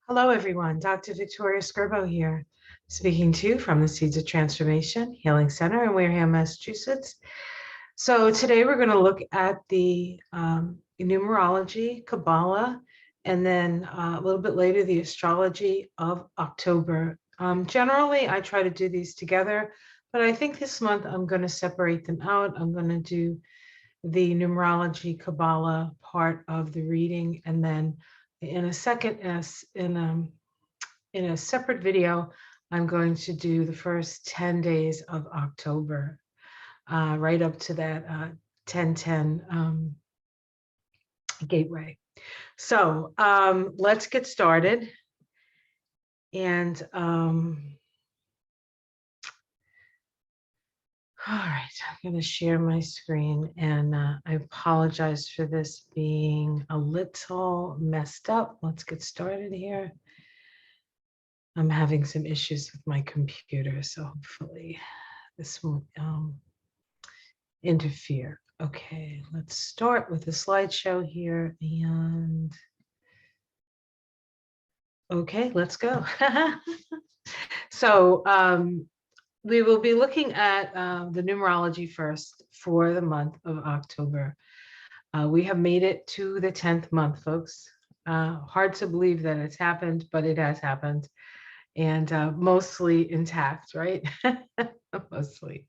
Hello, everyone. Dr. Victoria Skirbo here, speaking to you from the Seeds of Transformation Healing Center in Wareham, Massachusetts. So today we're going to look at the numerology, Kabbalah, and then a little bit later, the astrology of October. Generally, I try to do these together, but I think this month I'm going to separate them out. I'm going to do the numerology Kabbalah part of the reading, and then in a second, in a separate video, I'm going to do the first 10 days of October, right up to that 1010 gateway. So let's get started. And all right, I'm going to share my screen, and I apologize for this being a little messed up. Let's get started here. I'm having some issues with my computer, so hopefully this won't interfere. Okay, let's start with the slideshow here, and okay, let's go. So we will be looking at the numerology first for the month of October. We have made it to the 10th month, folks. Hard to believe that it's happened, but it has happened. And mostly intact, right? Mostly.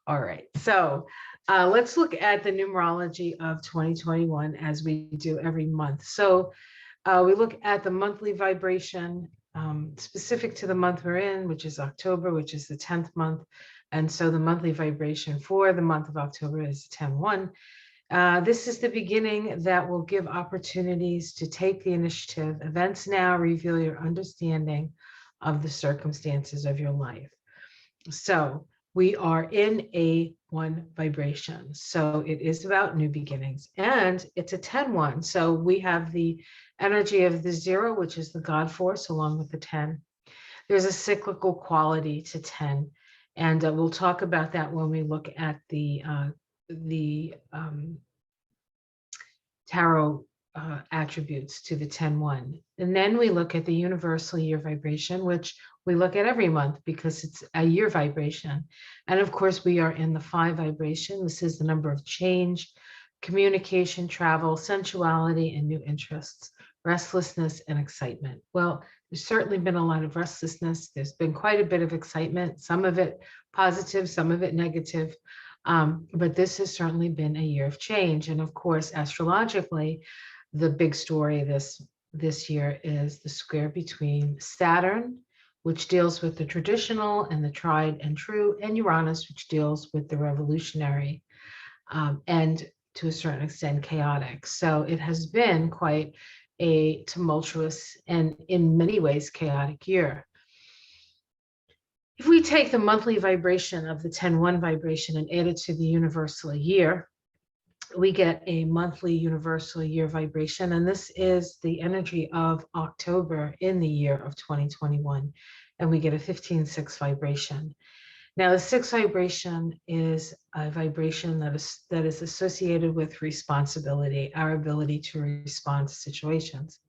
All right, so let's look at the numerology of 2021 as we do every month. So we look at the monthly vibration specific to the month we're in, which is October, which is the 10th month. And so the monthly vibration for the month of October is 10-1. This is the beginning that will give opportunities to take the initiative. Events now reveal your understanding of the circumstances of your life. So we are in a 1 vibration. So it is about new beginnings, and it's a 10-1. So we have the energy of the 0, which is the God force, along with the 10. There's a cyclical quality to 10. And we'll talk about that when we look at the tarot attributes to the 10-1. And then we look at the universal year vibration, which we look at every month because it's a year vibration. And of course, we are in the 5 vibration. This is the number of change, communication, travel, sensuality, and new interests, restlessness, and excitement. Well, there's certainly been a lot of restlessness. There's been quite a bit of excitement, some of it positive, some of it negative. But this has certainly been a year of change. And of course, astrologically, the big story this year is the square between Saturn, which deals with the traditional and the tried and true, and Uranus, which deals with the revolutionary and to a certain extent chaotic. So it has been quite a tumultuous and in many ways chaotic year. If we take the monthly vibration of the 10-1 vibration and add it to the universal year, we get a monthly universal year vibration. And this is the energy of October in the year of 2021. And we get a 15-6 vibration. Now, the 6 vibration is a vibration that is associated with responsibility, our ability to respond to situations.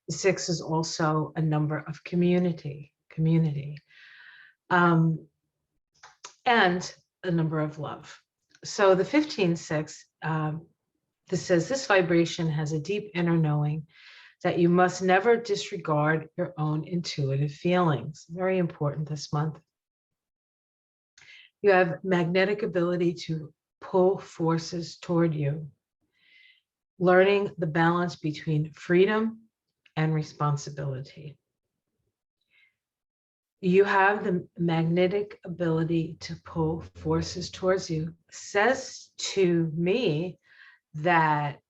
The 6 is also a number of community. And a number of love. So the 15-6, this says this vibration has a deep inner knowing that you must never disregard your own intuitive feelings. Very important this month. You have magnetic ability to pull forces toward you, learning the balance between freedom and responsibility. You have the magnetic ability to pull forces towards you. Says to me that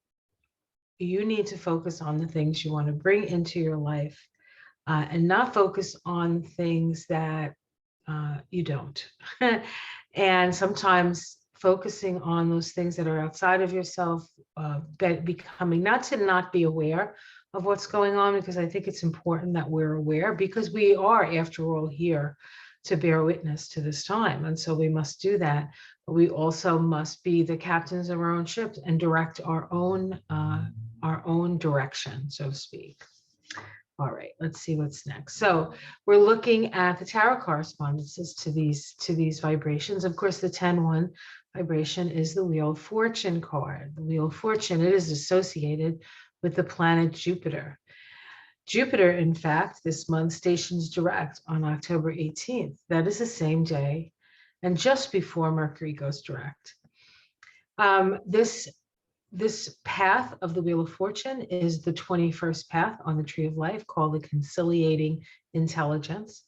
you need to focus on the things you want to bring into your life and not focus on things that you don't. And sometimes focusing on those things that are outside of yourself, becoming not be aware of what's going on, because I think it's important that we're aware, because we are, after all, here to bear witness to this time. And so we must do that. But we also must be the captains of our own ships and direct our own direction, so to speak. All right, let's see what's next. So we're looking at the tarot correspondences to these vibrations. Of course, the 10-1 vibration is the Wheel of Fortune card. The Wheel of Fortune, it is associated with the planet Jupiter. Jupiter, in fact, this month stations direct on October 18th. That is the same day and just before Mercury goes direct. This path of the Wheel of Fortune is the 21st path on the Tree of Life, called the Conciliating Intelligence.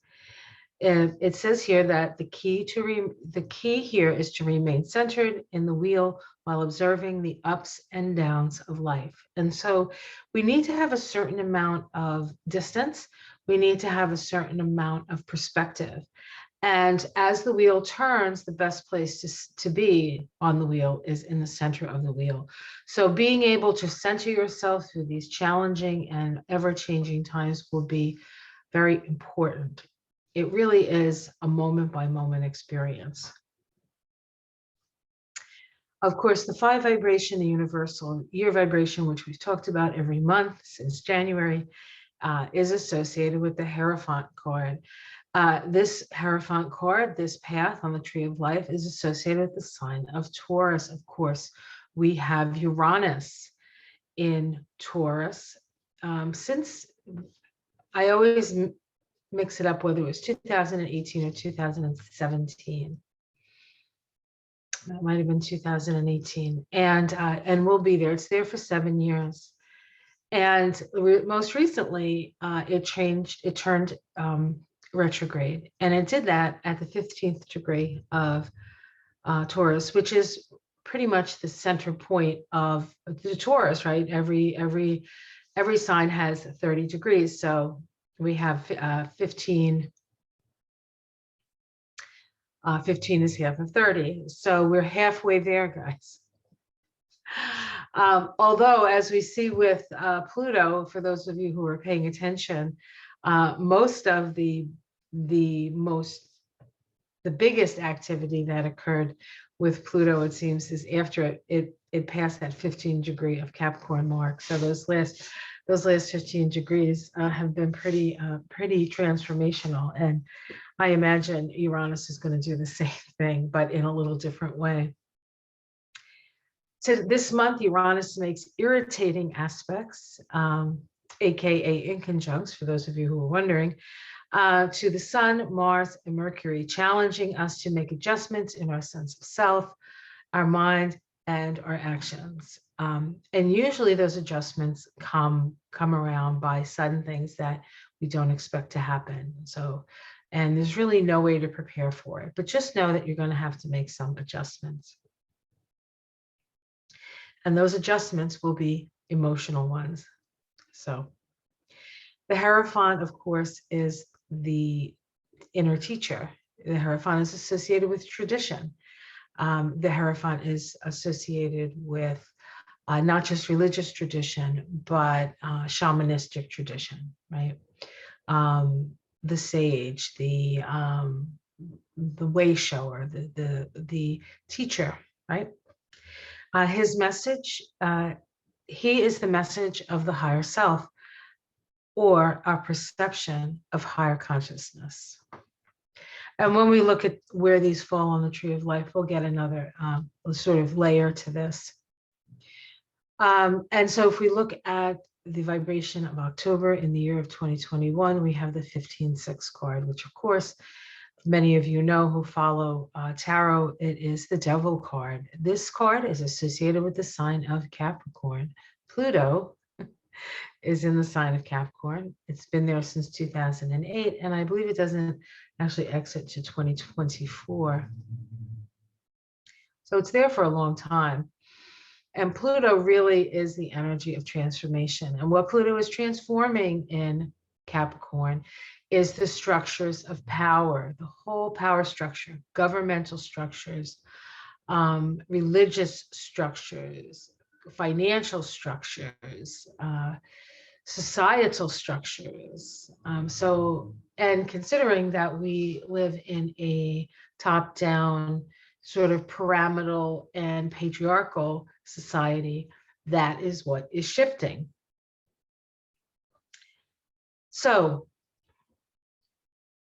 It says here that the key here is to remain centered in the wheel while observing the ups and downs of life. And so we need to have a certain amount of distance. We need to have a certain amount of perspective. And as the wheel turns, the best place to be on the wheel is in the center of the wheel. So being able to center yourself through these challenging and ever-changing times will be very important. It really is a moment-by-moment experience. Of course, the 5 vibration, the universal year vibration, which we've talked about every month since January, is associated with the Hierophant card. This Hierophant card, this path on the Tree of Life, is associated with the sign of Taurus. Of course, we have Uranus in Taurus. Since I always mix it up whether it was 2018 or 2017. That might have been 2018, and we'll be there. It's there for 7 years, and most recently, it turned retrograde, and it did that at the 15th degree of Taurus, which is pretty much the center point of the Taurus, right? Every sign has 30 degrees, so we have 15. 15 is half of 30, so we're halfway there, guys. Although, as we see with Pluto, for those of you who are paying attention, most of the biggest activity that occurred with Pluto, it seems, is after it passed that 15 degree of Capricorn mark. So those last 15 degrees have been pretty transformational, and I imagine Uranus is going to do the same thing, but in a little different way. So this month, Uranus makes irritating aspects, aka inconjuncts, for those of you who are wondering, to the Sun, Mars, and Mercury, challenging us to make adjustments in our sense of self, our mind, and our actions. And usually those adjustments come around by sudden things that we don't expect to happen. And there's really no way to prepare for it, but just know that you're going to have to make some adjustments. And those adjustments will be emotional ones. So the Hierophant, of course, is the inner teacher. The Hierophant is associated with tradition. The Hierophant is associated with not just religious tradition, but shamanistic tradition, right? The sage, the way shower, the teacher, right? His message, he is the message of the higher self, or our perception of higher consciousness. And when we look at where these fall on the Tree of Life, we'll get another sort of layer to this. And so if we look at the vibration of October in the year of 2021, we have the 15-6 card, which of course, many of you know who follow tarot, it is the Devil card. This card is associated with the sign of Capricorn. Pluto is in the sign of Capricorn. It's been there since 2008, and I believe it doesn't actually exit to 2024. So it's there for a long time. And Pluto really is the energy of transformation. And what Pluto is transforming in Capricorn is the structures of power, the whole power structure, governmental structures, religious structures, financial structures, societal structures. And considering that we live in a top-down sort of pyramidal and patriarchal society, that is what is shifting. So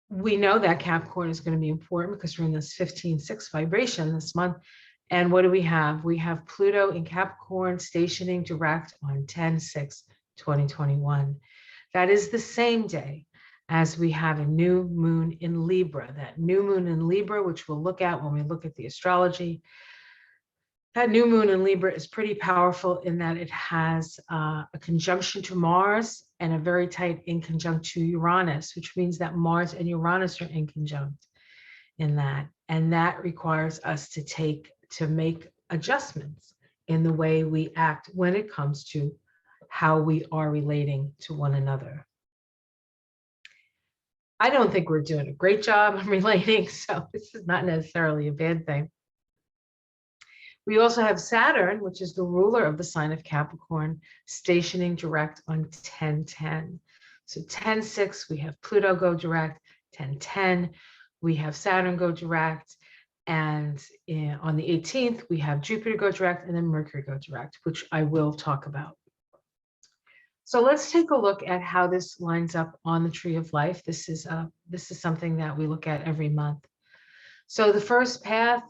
we know that Capricorn is going to be important because we're in this 15-6 vibration this month. And what do we have? We have Pluto in Capricorn stationing direct on 10/6/2021. That is the same day as we have a new moon in Libra. That new moon in Libra, which we'll look at when we look at the astrology. That new moon in Libra is pretty powerful in that it has a conjunction to Mars and a very tight inconjunct to Uranus, which means that Mars and Uranus are inconjunct in that. And that requires us to make adjustments in the way we act when it comes to how we are relating to one another. I don't think we're doing a great job of relating, so this is not necessarily a bad thing. We also have Saturn, which is the ruler of the sign of Capricorn, stationing direct on 10/10. So 10/6, we have Pluto go direct. 10/10, we have Saturn go direct. And on the 18th, we have Jupiter go direct and then Mercury go direct, which I will talk about. So let's take a look at how this lines up on the tree of life. This is something that we look at every month. So the first path,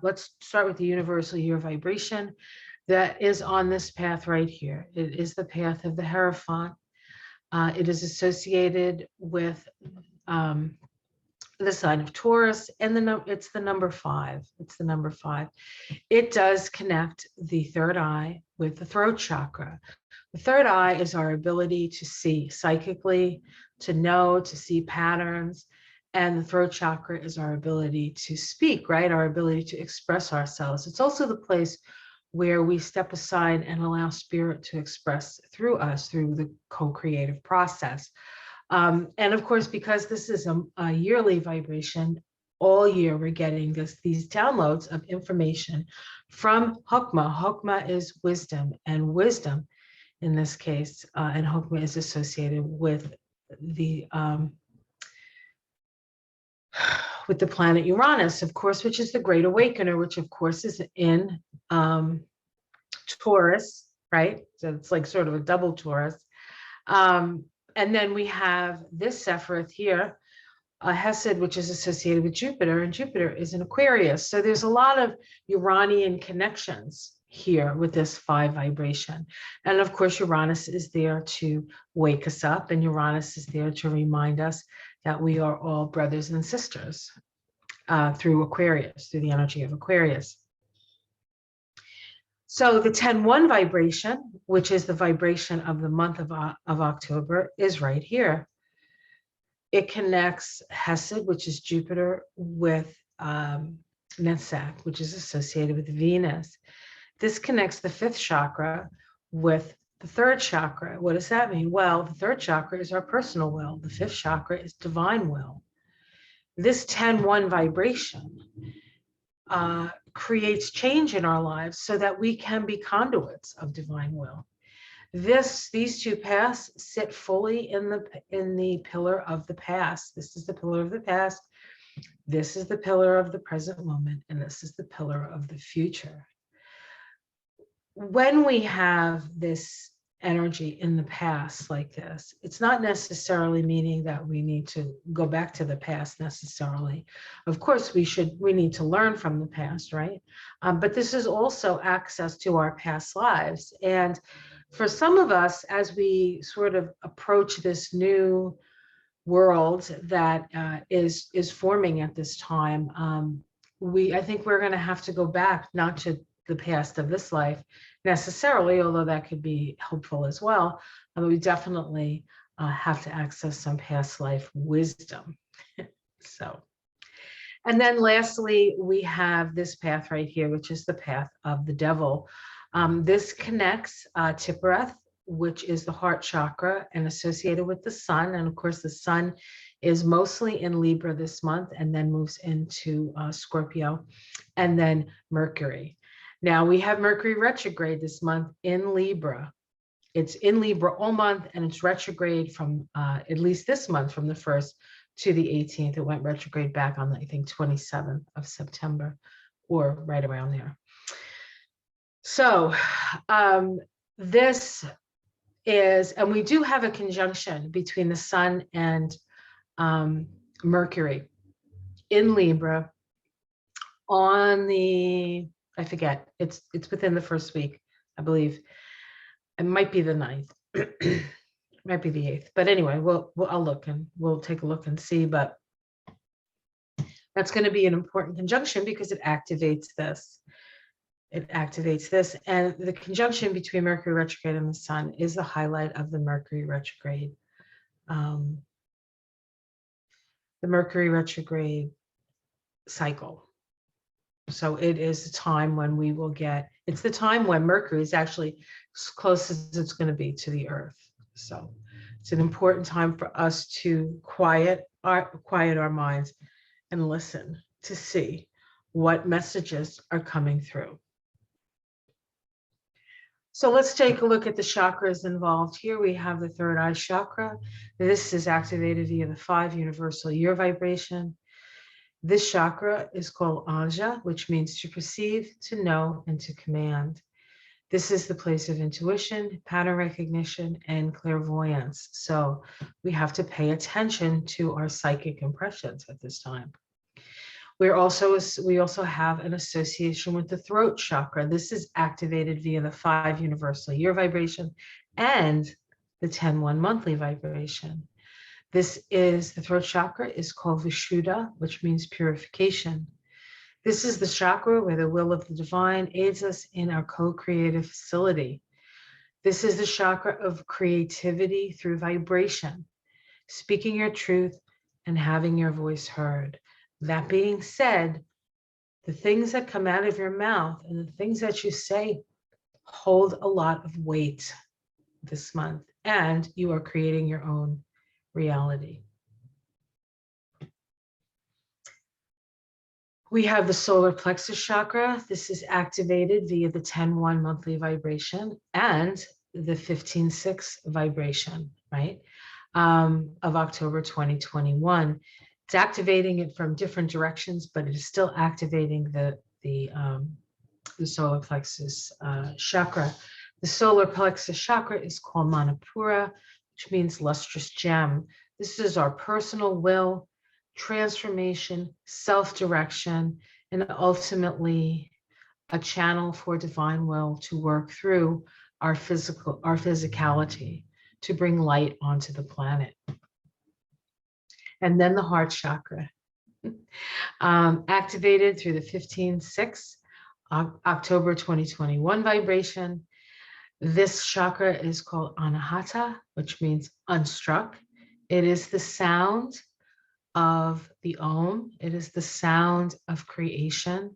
let's start with the universal year vibration that is on this path right here. It is the path of the Hierophant. It is associated with the sign of Taurus, and it's the number 5. It's the number 5. It does connect the third eye with the throat chakra. The third eye is our ability to see psychically, to know, to see patterns. And the throat chakra is our ability to speak, right? Our ability to express ourselves. It's also the place where we step aside and allow spirit to express through us, through the co-creative process. And of course, because this is a yearly vibration, all year we're getting these downloads of information from Hokmah. Hokmah is wisdom, and wisdom in this case, and Hokmah is associated with the planet Uranus, of course, which is the Great Awakener, which of course is in Taurus, right? So it's like sort of a double Taurus. And then we have this Sephiroth here, Hesed, which is associated with Jupiter, and Jupiter is in Aquarius. So there's a lot of Uranian connections here with this 5 vibration. And of course, Uranus is there to wake us up, and Uranus is there to remind us that we are all brothers and sisters through Aquarius, through the energy of Aquarius. So the 10/1 vibration, which is the vibration of the month of October, is right here. It connects Hesed, which is Jupiter, with Netzach, which is associated with Venus. This connects the 5th chakra with the 3rd chakra. What does that mean? Well, the 3rd chakra is our personal will. The 5th chakra is divine will. This 10/1 vibration creates change in our lives so that we can be conduits of divine will. These 2 paths sit fully in the pillar of the past. This is the pillar of the past. This is the pillar of the present moment, and this is the pillar of the future. When we have this energy in the past like this, it's not necessarily meaning that we need to go back to the past necessarily. Of course, we need to learn from the past, right? But this is also access to our past lives. And for some of us, as we sort of approach this new world that is forming at this time, I think we're going to have to go back, not to the past of this life necessarily, although that could be helpful as well. But we definitely have to access some past life wisdom. So, and then lastly, we have this path right here, which is the path of the devil. This connects Tiphereth, which is the heart chakra and associated with the sun. And of course, the sun is mostly in Libra this month and then moves into Scorpio, and then Mercury. Now we have Mercury retrograde this month in Libra. It's in Libra all month, and it's retrograde from at least this month, from the 1st to the 18th. It went retrograde back on, I think, 27th of September, or right around there. So this is, and we do have a conjunction between the sun and Mercury in Libra on the, I forget, it's within the first week, I believe. It might be the 9th. Might be the 8th. But anyway, I'll look and we'll take a look and see. But that's going to be an important conjunction because it activates this. It activates this. And the conjunction between Mercury retrograde and the sun is the highlight of the Mercury retrograde. The Mercury retrograde cycle. So it is a time when we will get, it's the time when Mercury is actually as close as it's going to be to the Earth. So it's an important time for us to quiet our minds and listen to see what messages are coming through. So let's take a look at the chakras involved. Here we have the third eye chakra. This is activated via the 5 universal year vibration. This chakra is called Anja, which means to perceive, to know, and to command. This is the place of intuition, pattern recognition, and clairvoyance. So we have to pay attention to our psychic impressions at this time. We also have an association with the throat chakra. This is activated via the 5 universal year vibration and the 10-1 monthly vibration. The throat chakra is called Vishuddha, which means purification. This is the chakra where the will of the divine aids us in our co-creative facility. This is the chakra of creativity through vibration, speaking your truth and having your voice heard. That being said, the things that come out of your mouth and the things that you say hold a lot of weight this month, and you are creating your own reality. We have the solar plexus chakra. This is activated via the 10-1 monthly vibration and the 15-6 vibration, right, of October 2021. It's activating it from different directions, but it is still activating the solar plexus chakra. The solar plexus chakra is called Manipura, which means lustrous gem. This is our personal will, transformation, self-direction, and ultimately a channel for divine will to work through our physicality, to bring light onto the planet. And then the heart chakra, activated through the 15-6 October 2021 vibration. This chakra is called Anahata, which means unstruck. It is the sound of the Om. It is the sound of creation.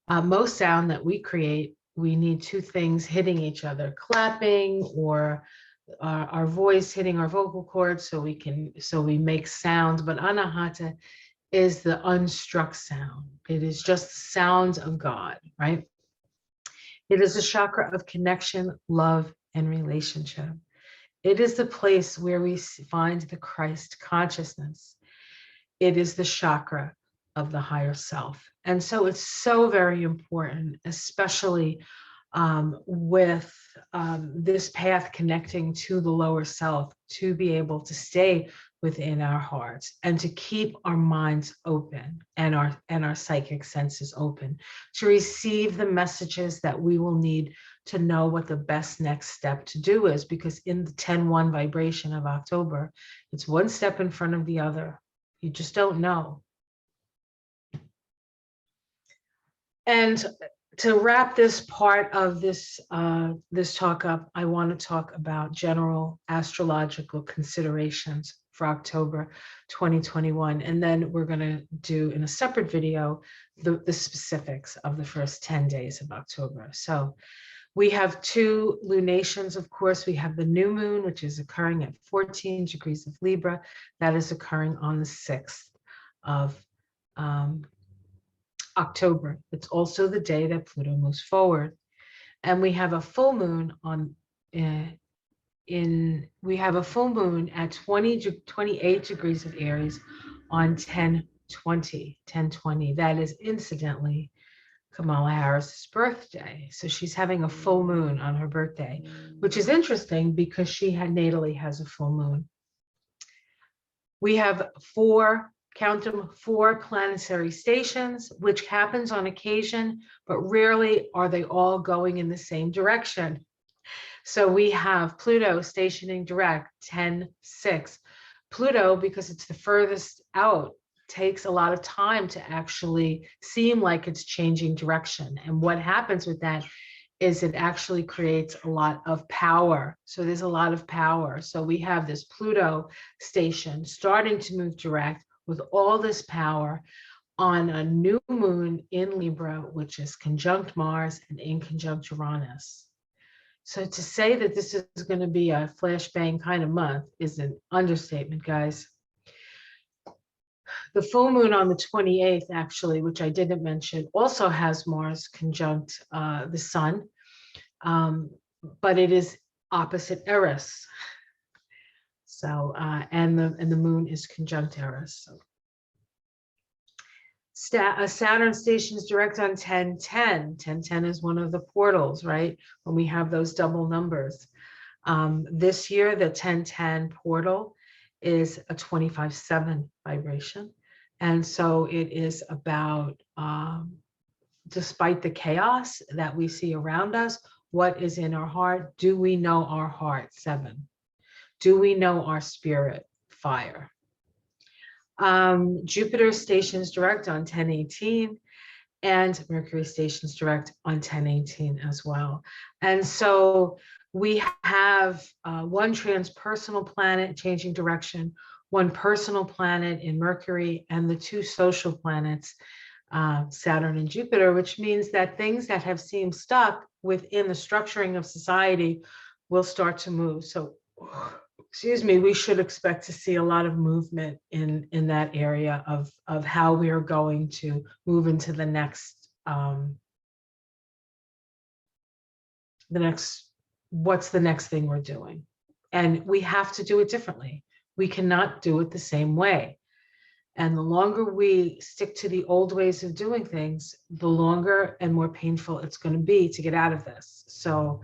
Most sound that we create, we need 2 things hitting each other, clapping or our voice hitting our vocal cords so we make sound. But Anahata is the unstruck sound. It is just the sound of God, right? It is a chakra of connection, love, and relationship. It is the place where we find the Christ consciousness. It is the chakra of the higher self. And so it's so very important, especially with this path connecting to the lower self, to be able to stay within our hearts and to keep our minds open and our psychic senses open to receive the messages that we will need to know what the best next step to do is, because in the 10-1 vibration of October, it's one step in front of the other. You just don't know. And to wrap this part of this talk up, I want to talk about general astrological considerations for October 2021. And then we're going to do in a separate video the specifics of the first 10 days of October. So we have 2 lunations, of course. We have the new moon, which is occurring at 14 degrees of Libra. That is occurring on the 6th of October. It's also the day that Pluto moves forward. And we have a full moon on we have a full moon at 28 degrees of Aries on 10/20. That is incidentally Kamala Harris's birthday. So she's having a full moon on her birthday, which is interesting because she natally has a full moon. We have count them, 4 planetary stations, which happens on occasion, but rarely are they all going in the same direction. So we have Pluto stationing direct 10-6. Pluto, because it's the furthest out, takes a lot of time to actually seem like it's changing direction. And what happens with that is it actually creates a lot of power. So there's a lot of power. So we have this Pluto station starting to move direct with all this power on a new moon in Libra, which is conjunct Mars and in conjunct Uranus. So to say that this is going to be a flashbang kind of month is an understatement, guys. The full moon on the 28th, actually, which I didn't mention, also has Mars conjunct the sun, but it is opposite Eris. So, and the moon is conjunct Eris. So. Saturn stations direct on 10-10. 10-10 is one of the portals, right? When we have those double numbers. This year, the 10-10 portal is a 25-7 vibration. And so it is about, despite the chaos that we see around us, what is in our heart? Do we know our heart? 7. Do we know our spirit? Fire. Jupiter stations direct on 10-18, and Mercury stations direct on 10-18 as well. And so we have one transpersonal planet changing direction, one personal planet in Mercury, and the 2 social planets, Saturn and Jupiter, which means that things that have seemed stuck within the structuring of society will start to move. So, excuse me, we should expect to see a lot of movement in that area of how we are going to move into the next, what's the next thing we're doing. And we have to do it differently. We cannot do it the same way. And the longer we stick to the old ways of doing things, the longer and more painful it's going to be to get out of this. So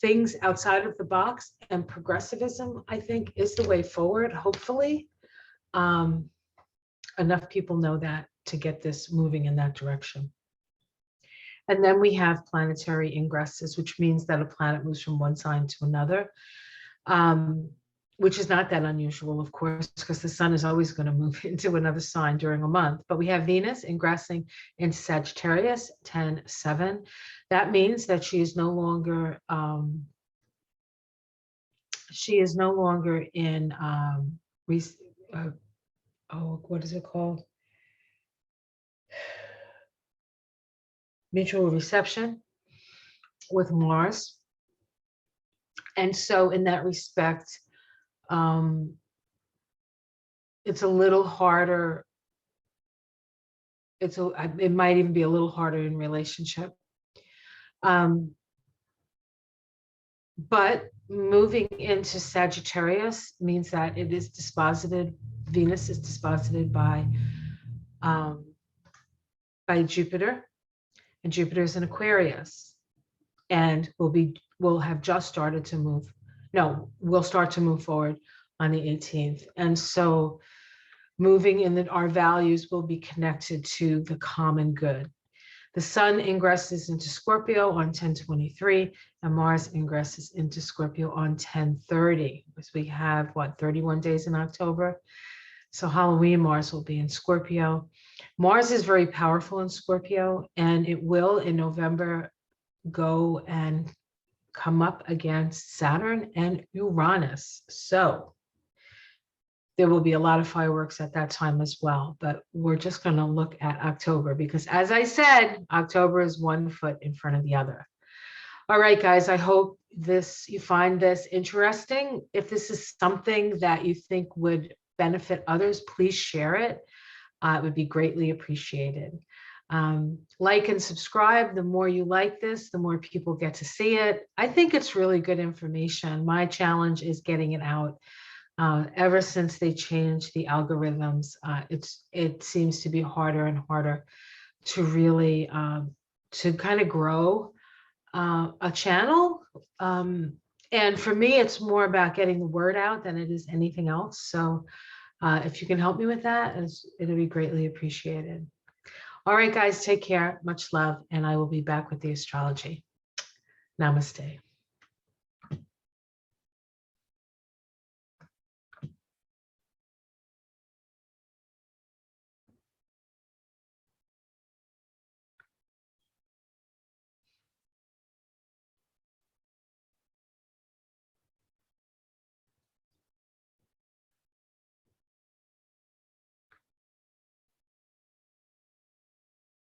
things outside of the box and progressivism, I think, is the way forward, hopefully. Enough people know that to get this moving in that direction. And then we have planetary ingresses, which means that a planet moves from one sign to another, which is not that unusual, of course, because the sun is always going to move into another sign during a month. But we have Venus ingressing into Sagittarius, 10-7. That means that she is no longer in what is it called? Mutual reception with Mars. And so in that respect, it's a little harder. It might even be a little harder in relationship. But moving into Sagittarius means that it is disposited. Venus is disposited by Jupiter, and Jupiter is in Aquarius, and we'll have just started to move. No, we'll start to move forward on the 18th. And so moving in our values will be connected to the common good. The sun ingresses into Scorpio on 10-23, and Mars ingresses into Scorpio on 10-30. Because we have, 31 days in October? So Halloween, Mars will be in Scorpio. Mars is very powerful in Scorpio, and it will in November go and come up against Saturn and Uranus. So there will be a lot of fireworks at that time as well, but we're just going to look at October because, as I said, October is one foot in front of the other. All right, guys, I hope you find this interesting. If this is something that you think would benefit others, please share it. It would be greatly appreciated. Like and subscribe. The more you like this, the more people get to see it. I think it's really good information. My challenge is getting it out Ever since they changed the algorithms, it seems to be harder and harder to really to kind of grow a channel. And for me, it's more about getting the word out than it is anything else. So if you can help me with that, it'll be greatly appreciated. All right, guys, take care. Much love. And I will be back with the astrology. Namaste.